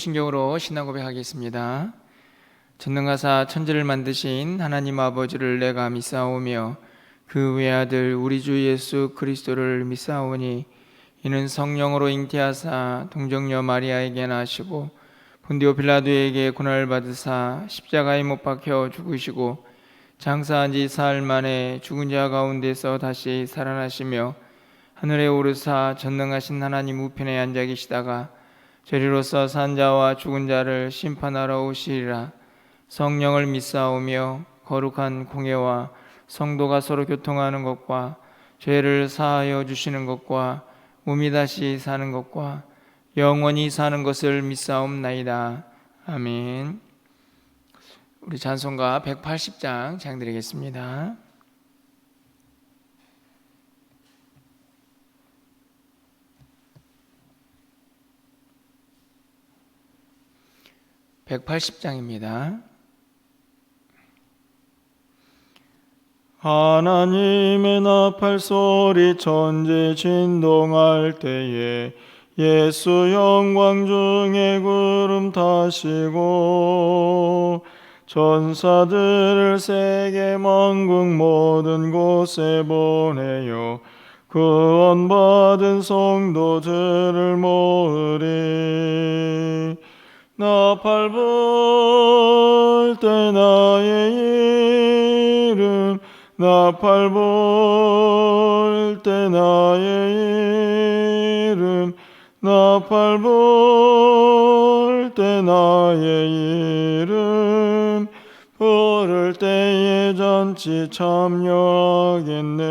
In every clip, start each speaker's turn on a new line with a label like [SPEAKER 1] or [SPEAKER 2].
[SPEAKER 1] 신경으로 신앙 고백하겠습니다. 전능하사 천지를 만드신 하나님 아버지를 내가 믿사오며 그 외아들 우리 주 예수 그리스도를 믿사오니 이는 성령으로 잉태하사 동정녀 마리아에게 나시고 본디오 빌라도에게 고난을 받으사 십자가에 못 박혀 죽으시고 장사한 지 사흘 만에 죽은 자 가운데서 다시 살아나시며 하늘에 오르사 전능하신 하나님 우편에 앉아 계시다가 저리로서 산 자와 죽은 자를 심판하러 오시리라. 성령을 믿사오며 거룩한 공예와 성도가 서로 교통하는 것과 죄를 사하여 주시는 것과 몸이 다시 사는 것과 영원히 사는 것을 믿사옵나이다. 아멘. 우리 찬송가 180장 찬양드리겠습니다. 180장입니다.
[SPEAKER 2] 하나님의 나팔 소리 천지 진동할 때에 예수 영광 중에 구름 타시고 천사들을 세계 만국 모든 곳에 보내요 구원받은 성도들을 모으리. 나팔 불 때 나의 이름 나팔 불 때 나의 이름 나팔 불 때 나의 이름 부를 때에 잔치 참여하겠네.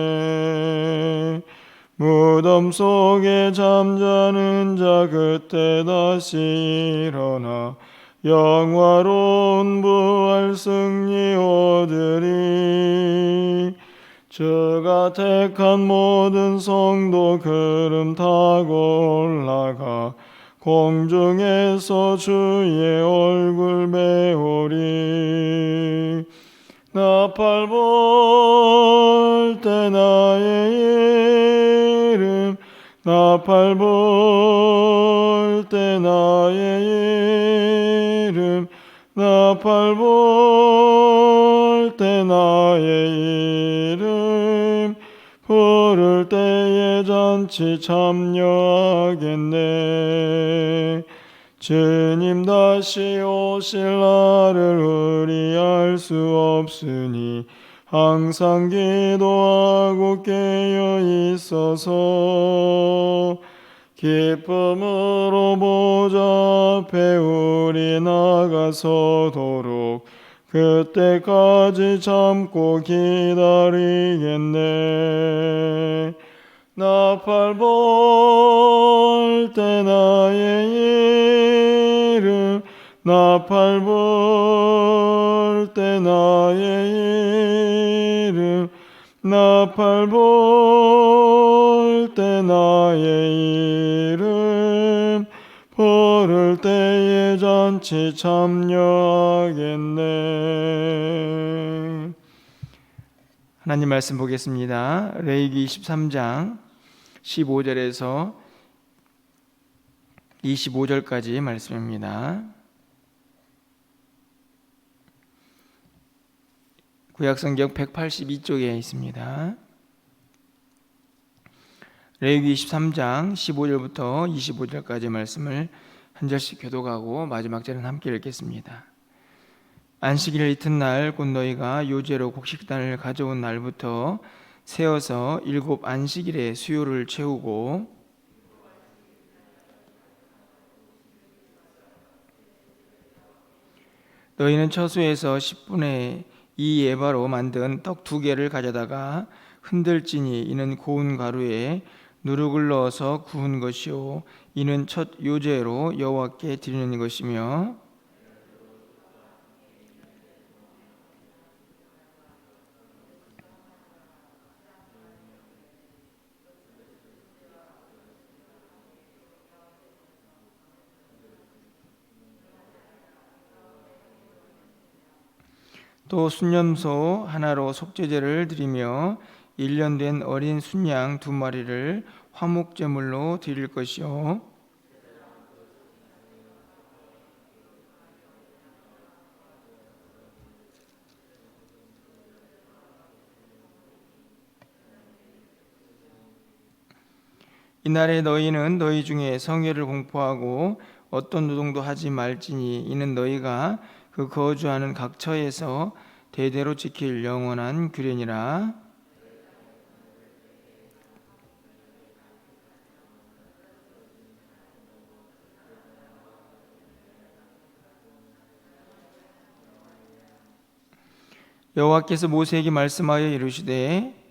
[SPEAKER 2] 무덤 속에 잠자는 자 그때 다시 일어나 영화로운 부활 승리 얻으리. 주가 택한 모든 성도 구름 타고 올라가 공중에서 주의 얼굴 배우리. 나팔 불 때 나의 이름 나팔 불 때 나의 이름 나팔 불 때 나의 이름 부를 때에 잔치 참여하겠네. 주님 다시 오실 날을 우리 알 수 없으니 항상 기도하고 깨어 있어서 기쁨으로 보좌 앞에 우리 나가서도록 그때까지 참고 기다리겠네. 나팔 불 때 나의 이름 나팔 불 때 나의 이름 나팔 불 때 나의 이름 부를 때에 잔치 참여하겠네.
[SPEAKER 1] 하나님 말씀 보겠습니다. 레위기 23장 15절에서 25절까지 말씀입니다. 구약성경 182쪽에 있습니다. 레위기 23장 15절부터 25절까지 말씀을 한 절씩 교독하고 마지막 절은 함께 읽겠습니다. 안식일 이튿날 곧 너희가 요제로 곡식단을 가져온 날부터 세어서 7 안식일에 수요를 채우고 너희는 처소에서 10분의 2 에바로 만든 떡 2개를 가져다가 흔들지니 이는 고운 가루에 누룩을 넣어서 구운 것이요 이는 첫 요제로 여호와께 드리는 것이며 또 순념소 하나로 속죄제를 드리며 1년 된 어린 순양 2마리를 화목제물로 드릴 것이요 이날에 너희는 너희 중에 성회를 공포하고 어떤 노동도 하지 말지니 이는 너희가 그 거주하는 각 처에서 대대로 지킬 영원한 규례니라. 여호와께서 모세에게 말씀하여 이르시되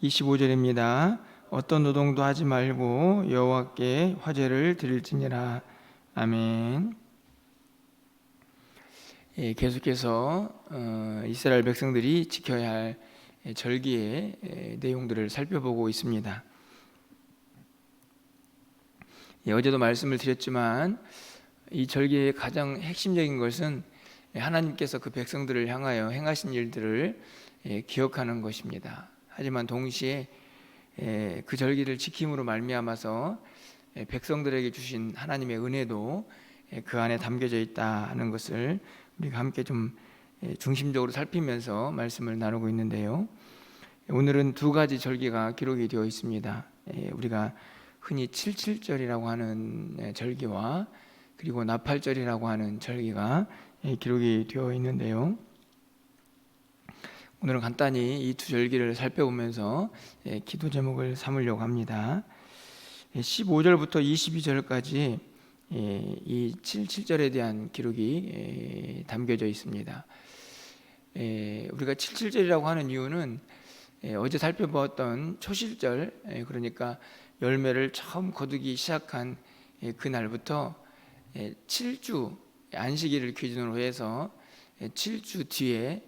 [SPEAKER 1] 25절입니다. 어떤 노동도 하지 말고 여호와께 화제를 드릴지니라. 아멘. 계속해서 이스라엘 백성들이 지켜야 할 절기의 내용들을 살펴보고 있습니다. 어제도 말씀을 드렸지만 이 절기의 가장 핵심적인 것은 하나님께서 그 백성들을 향하여 행하신 일들을 기억하는 것입니다. 하지만 동시에 그 절기를 지킴으로 말미암아서 백성들에게 주신 하나님의 은혜도 그 안에 담겨져 있다 하는 것을 우리가 함께 좀 중심적으로 살피면서 말씀을 나누고 있는데요. 오늘은 두 가지 절기가 기록이 되어 있습니다. 우리가 흔히 77절이라고 하는 절기와 그리고 나팔절이라고 하는 절기가 기록이 되어 있는데요. 오늘은 간단히 이 두 절기를 살펴보면서 기도 제목을 삼으려고 합니다. 15절부터 22절까지 이 77절에 대한 기록이 담겨져 있습니다. 우리가 77절이라고 하는 이유는 어제 살펴보았던 초실절, 그러니까 열매를 처음 거두기 시작한 그날부터 7주 안식일을 기준으로 해서 7주 뒤에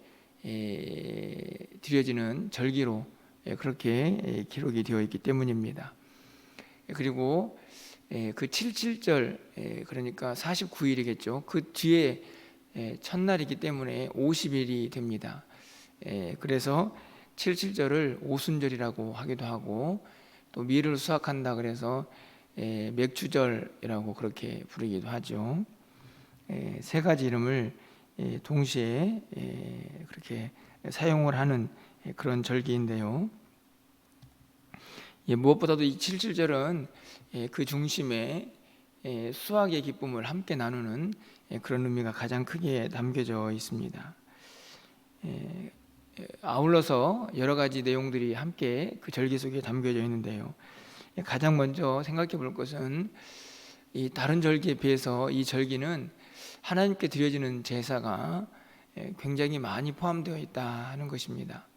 [SPEAKER 1] 드려지는 절기로 그렇게 기록이 되어 있기 때문입니다. 그리고 그 77절, 그러니까 49일이겠죠. 그 뒤에 첫날이기 때문에 50일이 됩니다. 그래서 77절을 오순절이라고 하기도 하고 또 밀을 수확한다 그래서 맥주절이라고 그렇게 부르기도 하죠. 세 가지 이름을 동시에 그렇게 사용을 하는 그런 절기인데요. 무엇보다도 이 77절은 그 중심에 수확의 기쁨을 함께 나누는 그런 의미가 가장 크게 담겨져 있습니다. 아울러서 여러 가지 내용들이 함께 그 절기 속에 담겨져 있는데요. 가장 먼저 생각해 볼 것은 이 다른 절기에 비해서 이 절기는 하나님께 드려지는 제사가 굉장히 많이 포함되어 있다 하는 것입니다.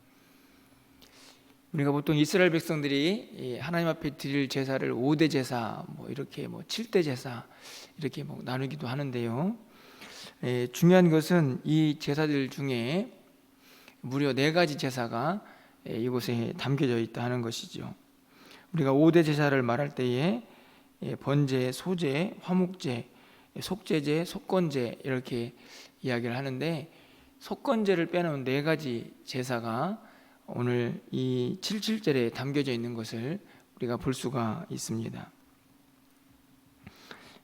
[SPEAKER 1] 우리가 보통 이스라엘 백성들이 하나님 앞에 드릴 제사를 5대 제사, 이렇게 7대 제사 이렇게 나누기도 하는데요. 중요한 것은 이 제사들 중에 무려 4가지 제사가 이곳에 담겨져 있다 하는 것이죠. 우리가 5대 제사를 말할 때에 번제, 소제, 화목제, 속제제, 속건제 이렇게 이야기를 하는데 속건제를 빼놓은 4가지 제사가 오늘 이 77절에 담겨져 있는 것을 우리가 볼 수가 있습니다.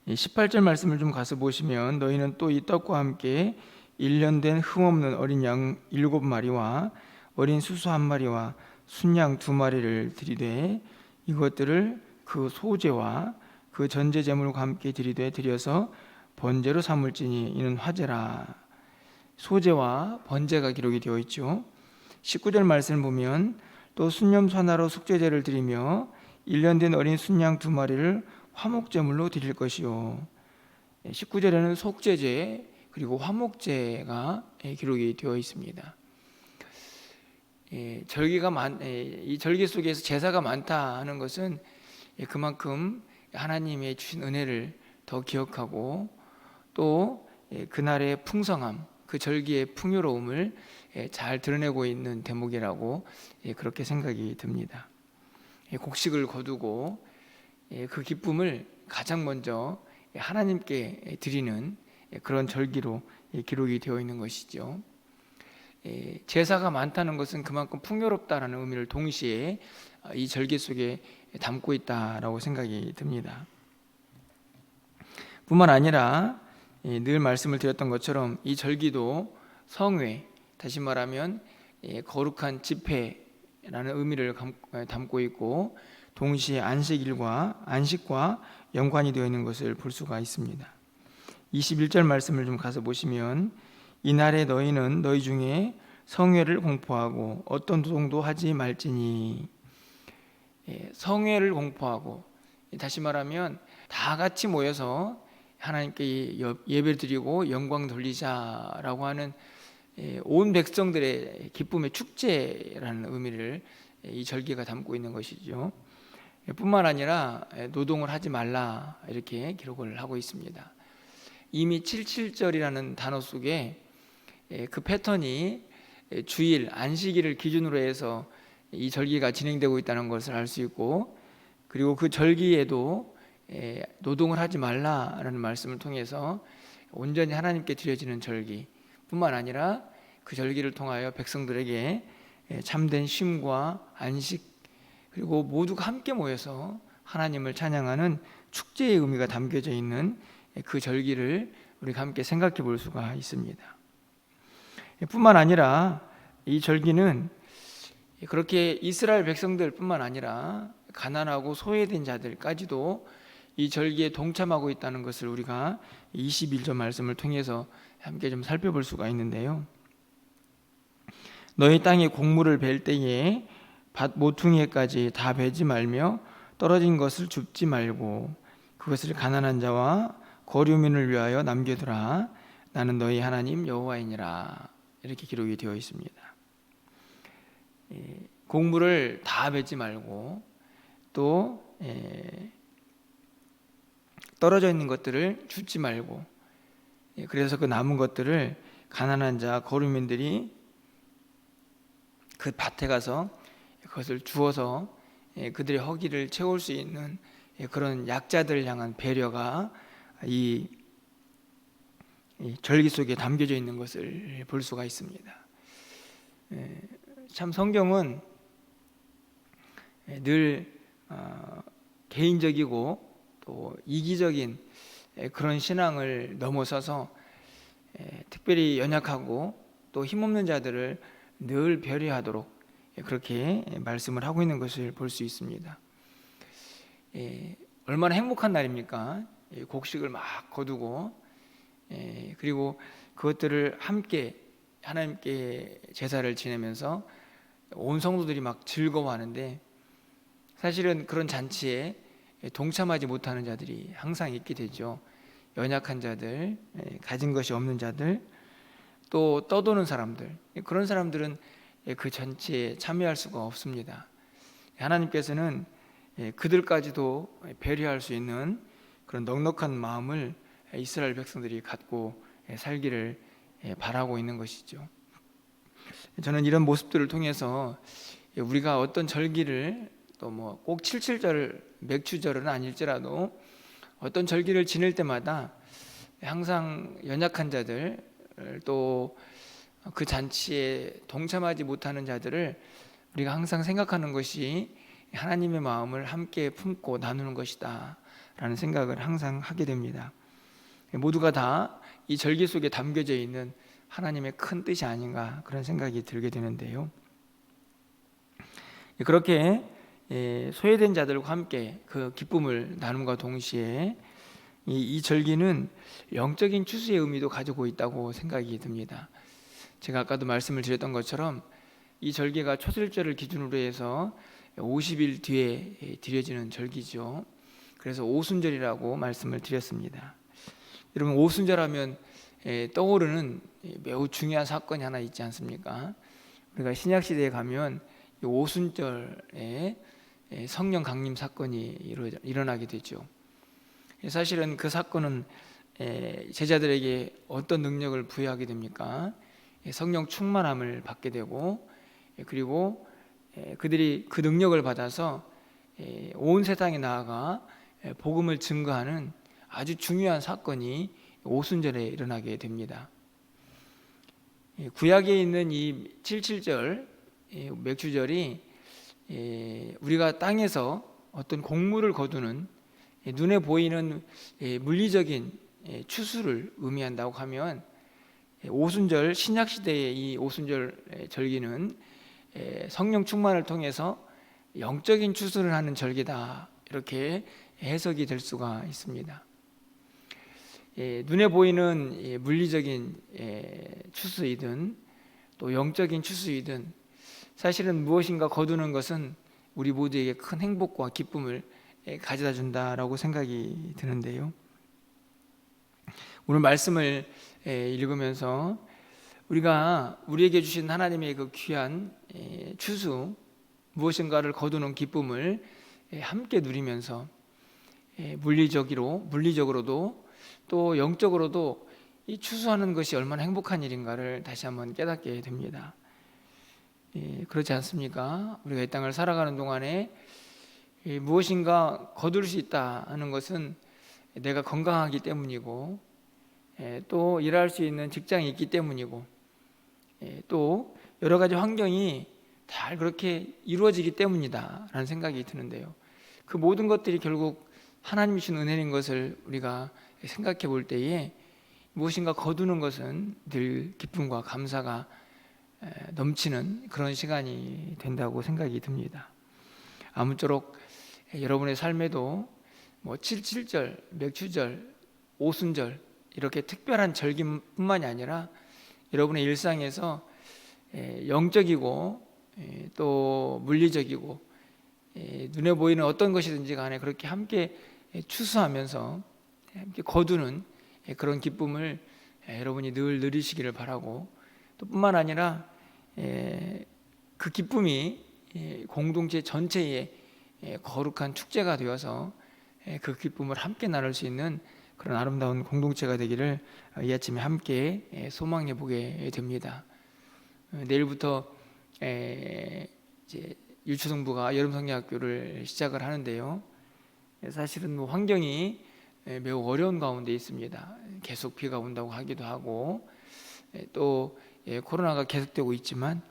[SPEAKER 1] 18절 말씀을 좀 가서 보시면 너희는 또 이 떡과 함께 1년 된 흠없는 어린 양 7마리와 어린 수수 1마리와 순양 2마리를 드리되 이것들을 그 소제와 그 전제 제물과 함께 드리되 드려서 번제로 삼을지니 이는 화제라. 소제와 번제가 기록이 되어 있죠. 19절 말씀을 보면 또 순념 하나로 속죄제를 드리며 1년 된 어린 순양 2마리를 화목제물로 드릴 것이요. 19절에는 속죄제 그리고 화목제가 기록이 되어 있습니다. 이 절기 속에서 제사가 많다 하는 것은 그만큼 하나님의 주신 은혜를 더 기억하고 또 그날의 풍성함, 그 절기의 풍요로움을 잘 드러내고 있는 대목이라고 그렇게 생각이 듭니다. 곡식을 거두고 그 기쁨을 가장 먼저 하나님께 드리는 그런 절기로 기록이 되어 있는 것이죠. 제사가 많다는 것은 그만큼 풍요롭다라는 의미를 동시에 이 절기 속에 담고 있다라고 생각이 듭니다. 뿐만 아니라 늘 말씀을 드렸던 것처럼 이 절기도 성회, 다시 말하면 거룩한 집회라는 의미를 담고 있고 동시에 안식과 연관이 되어 있는 것을 볼 수가 있습니다. 21절 말씀을 좀 가서 보시면 이날에 너희는 너희 중에 성회를 공포하고 어떤 노동도 하지 말지니. 성회를 공포하고, 다시 말하면 다 같이 모여서 하나님께 예배를 드리고 영광 돌리자라고 하는 온 백성들의 기쁨의 축제라는 의미를 이 절기가 담고 있는 것이죠. 뿐만 아니라 노동을 하지 말라 이렇게 기록을 하고 있습니다. 이미 77절이라는 단어 속에 그 패턴이 주일, 안식일을 기준으로 해서 이 절기가 진행되고 있다는 것을 알 수 있고, 그리고 그 절기에도 노동을 하지 말라라는 말씀을 통해서 온전히 하나님께 드려지는 절기 뿐만 아니라 그 절기를 통하여 백성들에게 참된 쉼과 안식, 그리고 모두가 함께 모여서 하나님을 찬양하는 축제의 의미가 담겨져 있는 그 절기를 우리가 함께 생각해 볼 수가 있습니다. 뿐만 아니라 이 절기는 그렇게 이스라엘 백성들 뿐만 아니라 가난하고 소외된 자들까지도 이 절기에 동참하고 있다는 것을 우리가 21절 말씀을 통해서 함께 좀 살펴볼 수가 있는데요. 너희 땅에 곡물을 벨 때에 밭 모퉁이에까지 다 베지 말며 떨어진 것을 줍지 말고 그것을 가난한 자와 거류민을 위하여 남겨두라. 나는 너희 하나님 여호와이니라. 이렇게 기록이 되어 있습니다. 곡물을 다 베지 말고 또 떨어져 있는 것들을 줍지 말고, 그래서 그 남은 것들을 가난한 자 거류민들이 그 밭에 가서 그것을 주어서 그들의 허기를 채울 수 있는 그런 약자들을 향한 배려가 이 절기 속에 담겨져 있는 것을 볼 수가 있습니다. 참 성경은 늘 개인적이고 또 이기적인 그런 신앙을 넘어서서 특별히 연약하고 또 힘없는 자들을 늘 배려하도록 그렇게 말씀을 하고 있는 것을 볼 수 있습니다. 얼마나 행복한 날입니까? 곡식을 막 거두고 그리고 그것들을 함께 하나님께 제사를 지내면서 온 성도들이 막 즐거워하는데, 사실은 그런 잔치에 동참하지 못하는 자들이 항상 있게 되죠. 연약한 자들, 가진 것이 없는 자들, 또 떠도는 사람들, 그런 사람들은 그 잔치에 참여할 수가 없습니다. 하나님께서는 그들까지도 배려할 수 있는 그런 넉넉한 마음을 이스라엘 백성들이 갖고 살기를 바라고 있는 것이죠. 저는 이런 모습들을 통해서 우리가 어떤 절기를 또 뭐 꼭 77절 맥주절은 아닐지라도 어떤 절기를 지낼 때마다 항상 연약한 자들, 또 그 잔치에 동참하지 못하는 자들을 우리가 항상 생각하는 것이 하나님의 마음을 함께 품고 나누는 것이다 라는 생각을 항상 하게 됩니다. 모두가 다 이 절기 속에 담겨져 있는 하나님의 큰 뜻이 아닌가 그런 생각이 들게 되는데요. 그렇게 소외된 자들과 함께 그 기쁨을 나눔과 동시에 이 절기는 영적인 추수의 의미도 가지고 있다고 생각이 듭니다. 제가 아까도 말씀을 드렸던 것처럼 이 절기가 초슬절을 기준으로 해서 50일 뒤에 드려지는 절기죠. 그래서 오순절이라고 말씀을 드렸습니다. 여러분, 오순절하면 떠오르는 매우 중요한 사건이 하나 있지 않습니까? 우리가 신약시대에 가면 이 오순절에 성령 강림 사건이 일어나게 되죠. 사실은 그 사건은 제자들에게 어떤 능력을 부여하게 됩니까? 성령 충만함을 받게 되고, 그리고 그들이 그 능력을 받아서 온 세상에 나아가 복음을 증거하는 아주 중요한 사건이 오순절에 일어나게 됩니다. 구약에 있는 이 77절 맥주절이 우리가 땅에서 어떤 곡물을 거두는 눈에 보이는 물리적인 추수를 의미한다고 하면, 오순절, 신약 시대의 이 오순절 절기는 성령 충만을 통해서 영적인 추수를 하는 절기다, 이렇게 해석이 될 수가 있습니다. 눈에 보이는 물리적인 추수이든 또 영적인 추수이든 사실은 무엇인가 거두는 것은 우리 모두에게 큰 행복과 기쁨을 가져다 준다라고 생각이 드는데요. 오늘 말씀을 읽으면서 우리가 우리에게 주신 하나님의 그 귀한 추수, 무엇인가를 거두는 기쁨을 함께 누리면서 물리적으로도 또 영적으로도 이 추수하는 것이 얼마나 행복한 일인가를 다시 한번 깨닫게 됩니다. 그렇지 않습니까? 우리가 이 땅을 살아가는 동안에 무엇인가 거둘 수 있다 하는 것은 내가 건강하기 때문이고, 또 일할 수 있는 직장이 있기 때문이고, 또 여러 가지 환경이 잘 그렇게 이루어지기 때문이다 라는 생각이 드는데요, 그 모든 것들이 결국 하나님이 주신 은혜인 것을 우리가 생각해 볼 때에 무엇인가 거두는 것은 늘 기쁨과 감사가 넘치는 그런 시간이 된다고 생각이 듭니다. 아무쪼록 여러분의 삶에도 7.7절, 맥추절, 오순절 이렇게 특별한 절기뿐만이 아니라 여러분의 일상에서 영적이고 또 물리적이고 눈에 보이는 어떤 것이든지 간에 그렇게 함께 추수하면서 함께 거두는 그런 기쁨을 여러분이 늘 누리시기를 바라고, 또 뿐만 아니라 그 기쁨이 공동체 전체의 거룩한 축제가 되어서 그 기쁨을 함께 나눌 수 있는 그런 아름다운 공동체가 되기를 이 아침에 함께 소망해 보게 됩니다. 내일부터 이제 유초등부가 여름성경학교를 시작을 하는데요, 사실은 환경이 매우 어려운 가운데 있습니다. 계속 비가 온다고 하기도 하고, 또 코로나가 계속되고 있지만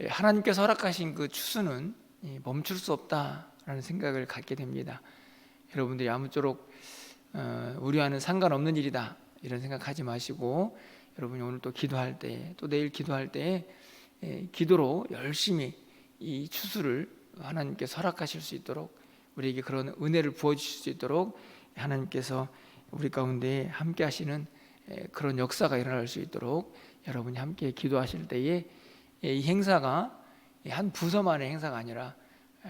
[SPEAKER 1] 하나님께서 허락하신 그 추수는 멈출 수 없다라는 생각을 갖게 됩니다. 여러분들이 아무쪼록 우리와는 상관없는 일이다 이런 생각하지 마시고, 여러분이 오늘 또 기도할 때, 또 내일 기도할 때 기도로 열심히 이 추수를 하나님께서 허락하실 수 있도록, 우리에게 그런 은혜를 부어주실 수 있도록 하나님께서 우리 가운데 함께 하시는 그런 역사가 일어날 수 있도록 여러분이 함께 기도하실 때에 이 행사가 한 부서만의 행사가 아니라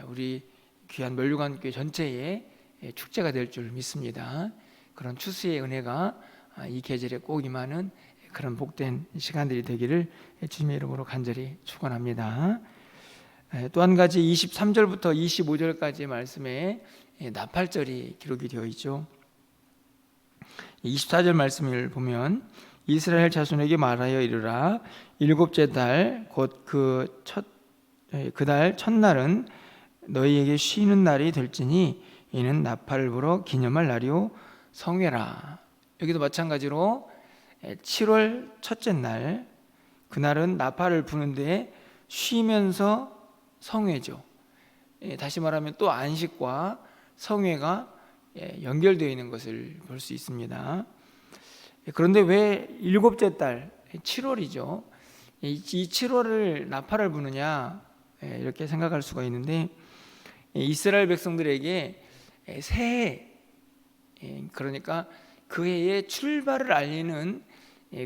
[SPEAKER 1] 우리 귀한 멸류관교회 전체의 축제가 될 줄 믿습니다. 그런 추수의 은혜가 이 계절에 꼭 임하는 그런 복된 시간들이 되기를 주님의 이름으로 간절히 축원합니다. 또 한 가지 23절부터 25절까지의 말씀에 나팔절이 기록이 되어 있죠. 24절 말씀을 보면, 이스라엘 자손에게 말하여 이르라, 일곱째 달 곧 그달 첫날은 너희에게 쉬는 날이 될지니 이는 나팔을 불어 기념할 날이요 성회라. 여기도 마찬가지로 7월 첫째 날, 그날은 나팔을 부는데 쉬면서 성회죠. 다시 말하면 또 안식과 성회가 연결되어 있는 것을 볼 수 있습니다. 그런데 왜 일곱째 달 7월이죠? 이 7월을 나팔을 부느냐, 이렇게 생각할 수가 있는데, 이스라엘 백성들에게 새해, 그러니까 그 해의 출발을 알리는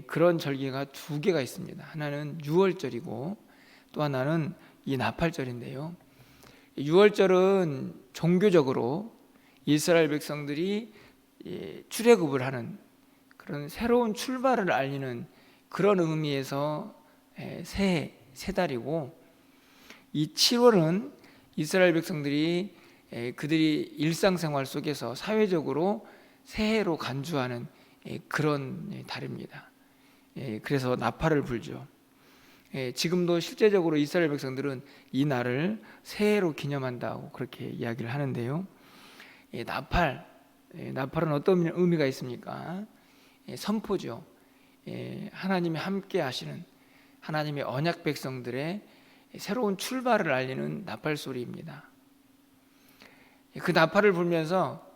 [SPEAKER 1] 그런 절기가 두 개가 있습니다. 하나는 6월절이고 또 하나는 이 나팔절인데요, 6월절은 종교적으로 이스라엘 백성들이 출애굽을 하는 그런 새로운 출발을 알리는 그런 의미에서 새해, 새 달이고, 이 7월은 이스라엘 백성들이 그들이 일상생활 속에서 사회적으로 새해로 간주하는 그런 달입니다. 그래서 나팔을 불죠. 지금도 실제적으로 이스라엘 백성들은 이 날을 새해로 기념한다고 그렇게 이야기를 하는데요, 나팔은 어떤 의미가 있습니까? 선포죠. 하나님이 함께 하시는 하나님의 언약 백성들의 새로운 출발을 알리는 나팔 소리입니다. 그 나팔을 불면서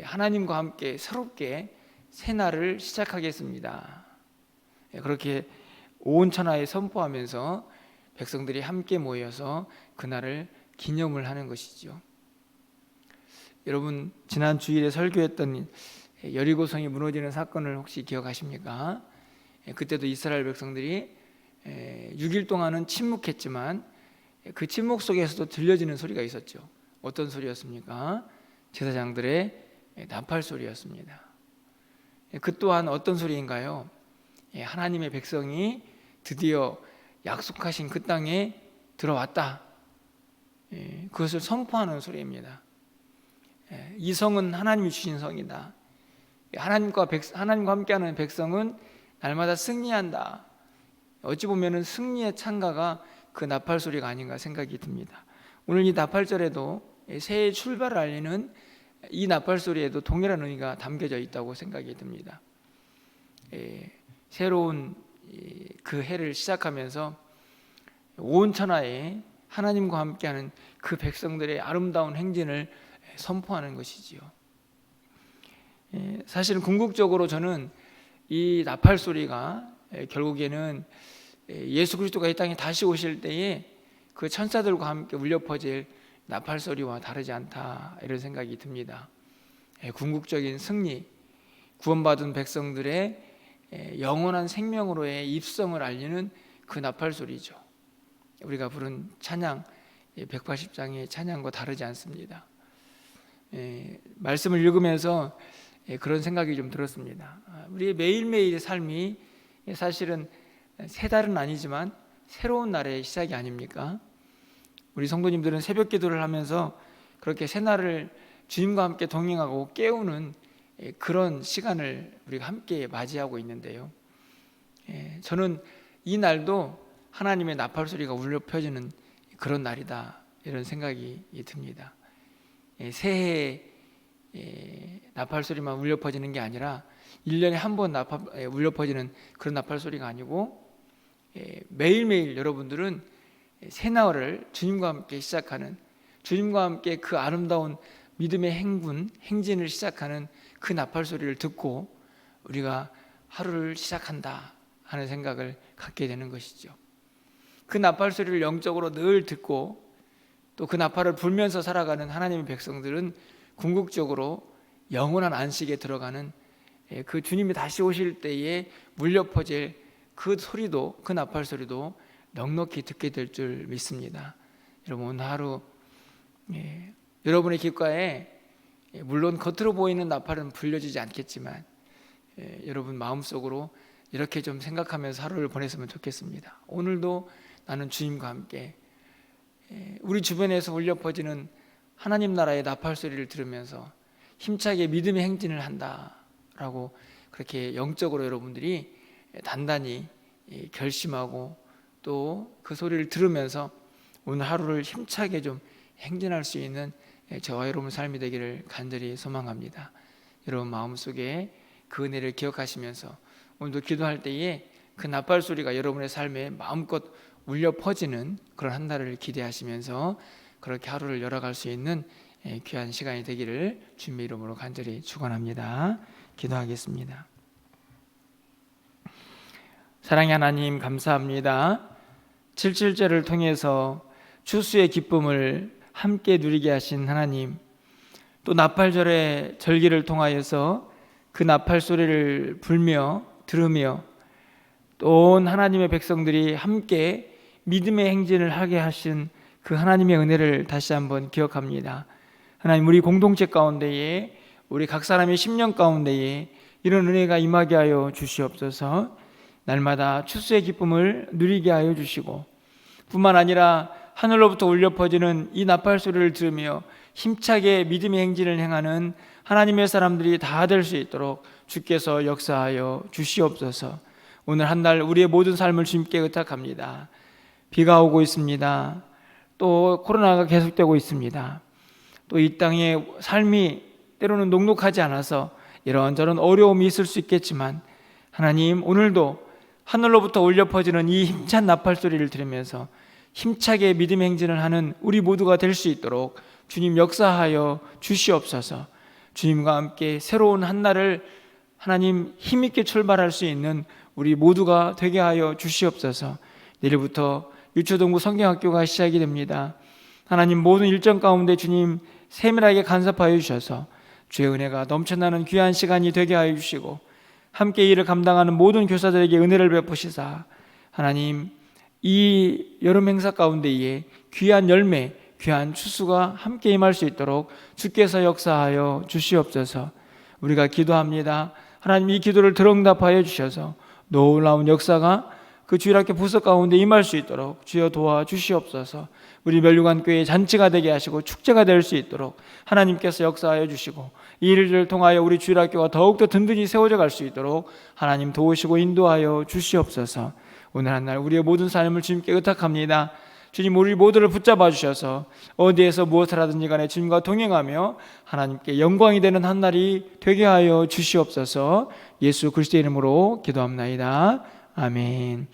[SPEAKER 1] 하나님과 함께 새롭게 새날을 시작하겠습니다. 그렇게 온 천하에 선포하면서 백성들이 함께 모여서 그날을 기념을 하는 것이죠. 여러분, 지난 주일에 설교했던 여리고성이 무너지는 사건을 혹시 기억하십니까? 그때도 이스라엘 백성들이 6일 동안은 침묵했지만 그 침묵 속에서도 들려지는 소리가 있었죠. 어떤 소리였습니까? 제사장들의 나팔 소리였습니다. 그 또한 어떤 소리인가요? 하나님의 백성이 드디어 약속하신 그 땅에 들어왔다. 그것을 선포하는 소리입니다. 이 성은 하나님이 주신 성이다. 하나님과 함께하는 백성은 날마다 승리한다. 어찌 보면은 승리의 찬가가 그 나팔 소리가 아닌가 생각이 듭니다. 오늘 이 나팔절에도 새해 출발을 알리는 이 나팔 소리에도 동일한 의미가 담겨져 있다고 생각이 듭니다. 새로운 그 해를 시작하면서 온 천하에 하나님과 함께하는 그 백성들의 아름다운 행진을 선포하는 것이지요. 사실은 궁극적으로 저는 이 나팔 소리가 결국에는 예수 그리스도가 이 땅에 다시 오실 때에 그 천사들과 함께 울려 퍼질 나팔 소리와 다르지 않다, 이런 생각이 듭니다. 궁극적인 승리, 구원받은 백성들의 영원한 생명으로의 입성을 알리는 그 나팔 소리죠. 우리가 부른 찬양 180장의 찬양과 다르지 않습니다. 말씀을 읽으면서 그런 생각이 좀 들었습니다. 우리의 매일매일의 삶이 사실은 새 달은 아니지만 새로운 날의 시작이 아닙니까? 우리 성도님들은 새벽 기도를 하면서 그렇게 새날을 주님과 함께 동행하고 깨우는 그런 시간을 우리가 함께 맞이하고 있는데요. 저는 이 날도 하나님의 나팔 소리가 울려 퍼지는 그런 날이다, 이런 생각이 듭니다. 새해 나팔 소리만 울려 퍼지는 게 아니라 1년에 한 번 울려 퍼지는 그런 나팔 소리가 아니고 매일매일 여러분들은 새날을 주님과 함께 시작하는, 주님과 함께 그 아름다운 믿음의 행진을 시작하는 그 나팔 소리를 듣고 우리가 하루를 시작한다 하는 생각을 갖게 되는 것이죠. 그 나팔 소리를 영적으로 늘 듣고 또 그 나팔을 불면서 살아가는 하나님의 백성들은 궁극적으로 영원한 안식에 들어가는 그 주님이 다시 오실 때에 울려 퍼질 그 소리도, 그 나팔 소리도 넉넉히 듣게 될 줄 믿습니다. 여러분, 오늘 하루 여러분의 귓가에 물론 겉으로 보이는 나팔은 불려지지 않겠지만 여러분 마음속으로 이렇게 좀 생각하면서 하루를 보냈으면 좋겠습니다. 오늘도 나는 주님과 함께 우리 주변에서 울려 퍼지는 하나님 나라의 나팔 소리를 들으면서 힘차게 믿음의 행진을 한다라고 그렇게 영적으로 여러분들이 단단히 결심하고 또 그 소리를 들으면서 오늘 하루를 힘차게 좀 행진할 수 있는 저와 여러분 삶이 되기를 간절히 소망합니다. 여러분 마음속에 그 은혜를 기억하시면서 오늘도 기도할 때에 그 나팔 소리가 여러분의 삶에 마음껏 울려 퍼지는 그런 한 날을 기대하시면서 그렇게 하루를 열어갈 수 있는 귀한 시간이 되기를 주님의 이름으로 간절히 축원합니다. 기도하겠습니다. 사랑의 하나님, 감사합니다. 77절을 통해서 추수의 기쁨을 함께 누리게 하신 하나님, 또 나팔절의 절기를 통하여서 그 나팔 소리를 불며 들으며 또 온 하나님의 백성들이 함께 믿음의 행진을 하게 하신 그 하나님의 은혜를 다시 한번 기억합니다. 하나님, 우리 공동체 가운데에, 우리 각 사람의 심령 가운데에 이런 은혜가 임하게 하여 주시옵소서. 날마다 추수의 기쁨을 누리게 하여 주시고 뿐만 아니라 하늘로부터 울려 퍼지는 이 나팔 소리를 들으며 힘차게 믿음의 행진을 행하는 하나님의 사람들이 다 될 수 있도록 주께서 역사하여 주시옵소서. 오늘 한 날 우리의 모든 삶을 주님께 의탁합니다. 비가 오고 있습니다. 또 코로나가 계속되고 있습니다. 또 이 땅의 삶이 때로는 녹록하지 않아서 이런저런 어려움이 있을 수 있겠지만 하나님, 오늘도 하늘로부터 울려 퍼지는 이 힘찬 나팔 소리를 들으면서 힘차게 믿음의 행진을 하는 우리 모두가 될 수 있도록 주님 역사하여 주시옵소서. 주님과 함께 새로운 한 날을 하나님 힘있게 출발할 수 있는 우리 모두가 되게 하여 주시옵소서. 내일부터 유초동부 성경학교가 시작이 됩니다. 하나님 모든 일정 가운데 주님 세밀하게 간섭하여 주셔서 주의 은혜가 넘쳐나는 귀한 시간이 되게 하여 주시고 함께 일을 감당하는 모든 교사들에게 은혜를 베푸시사 하나님 이 여름 행사 가운데에 귀한 열매, 귀한 추수가 함께 임할 수 있도록 주께서 역사하여 주시옵소서. 우리가 기도합니다. 하나님 이 기도를 들응답하여 주셔서 놀라운 역사가 그 주일학교 부서 가운데 임할 수 있도록 주여 도와주시옵소서. 우리 멸류관교회의 잔치가 되게 하시고 축제가 될 수 있도록 하나님께서 역사하여 주시고 이 일을 통하여 우리 주일학교가 더욱더 든든히 세워져 갈 수 있도록 하나님 도우시고 인도하여 주시옵소서. 오늘 한 날 우리의 모든 삶을 주님께 의탁합니다. 주님 우리 모두를 붙잡아 주셔서 어디에서 무엇을 하든지 간에 주님과 동행하며 하나님께 영광이 되는 한 날이 되게 하여 주시옵소서. 예수 그리스도의 이름으로 기도합나이다. 아멘.